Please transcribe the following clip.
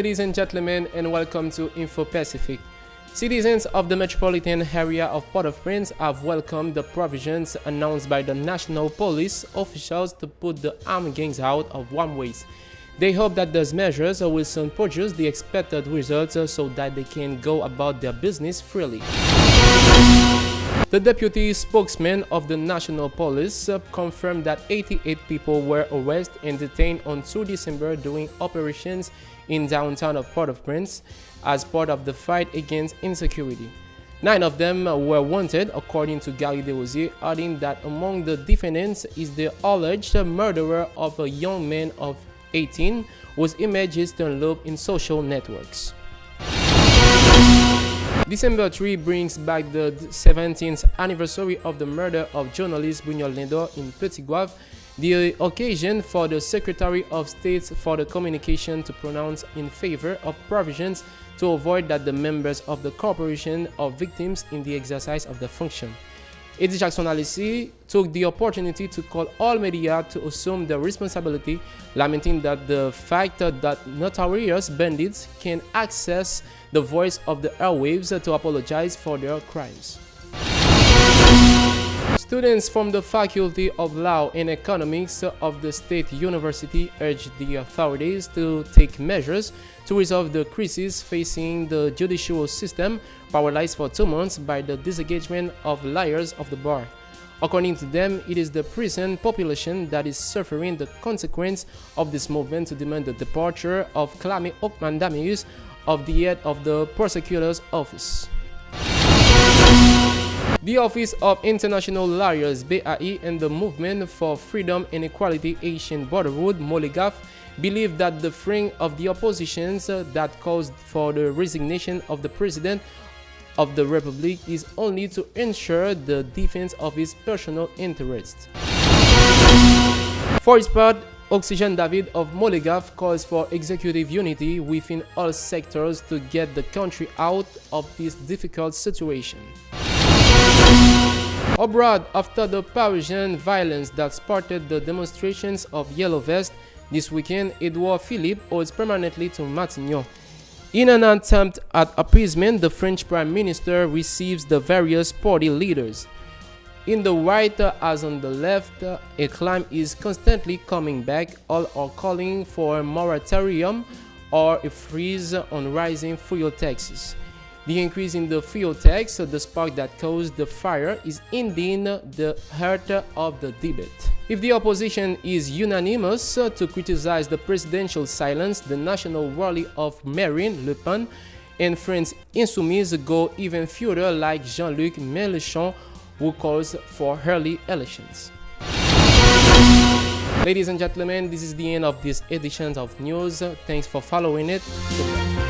ladies and gentlemen, and welcome to Info Pacific. Citizens of the metropolitan area of Port-au-Prince have welcomed the provisions announced by the National Police officials to put the armed gangs out of one ways. They hope that those measures will soon produce the expected results so that they can go about their business freely. The deputy spokesman of the National Police confirmed that 88 people were arrested and detained on 2 December during operations in downtown of Port-au-Prince as part of the fight against insecurity. 9 of them were wanted, according to Gary Desrosiers, adding that among the defendants is the alleged murderer of a young man of 18 whose images turned up in social networks. December 3 brings back the 17th anniversary of the murder of journalist Buñol Lindor in Petit Goâve, the occasion for the Secretary of State for the Communication to pronounce in favor of provisions to avoid that the members of the corporation are victims in the exercise of the function. Eddie Jackson Alici took the opportunity to call all media to assume their responsibility, lamenting that the fact that notorious bandits can access the voice of the airwaves to apologize for their crimes. Students from the Faculty of Law and Economics of the State University urged the authorities to take measures to resolve the crisis facing the judicial system, paralyzed for 2 months by the disengagement of lawyers of the bar. According to them, it is the prison population that is suffering the consequence of this movement to demand the departure of Clame Okmandamius of the head of the prosecutor's office. The Office of International Lawyers (BAI) and the Movement for Freedom and Equality Asian Brotherhood (MOLEGAF) believe that the freeing of the oppositions that calls for the resignation of the President of the Republic is only to ensure the defense of his personal interests. For his part, Oxygen David of MOLEGAF calls for executive unity within all sectors to get the country out of this difficult situation. Abroad, after the Parisian violence that sparked the demonstrations of Yellow Vest this weekend, Edouard Philippe holds permanently to Matignon. In an attempt at appeasement, the French Prime Minister receives the various party leaders. In the right as on the left, a climb is constantly coming back. All are calling for a moratorium or a freeze on rising fuel taxes. The increase in the fuel tax, the spark that caused the fire, is indeed the heart of the debate. If the opposition is unanimous to criticize the presidential silence, the national rally of Marine Le Pen and France Insoumise go even further, like Jean-Luc Mélenchon, who calls for early elections. Ladies and gentlemen, this is the end of this edition of news. Thanks for following it. Goodbye.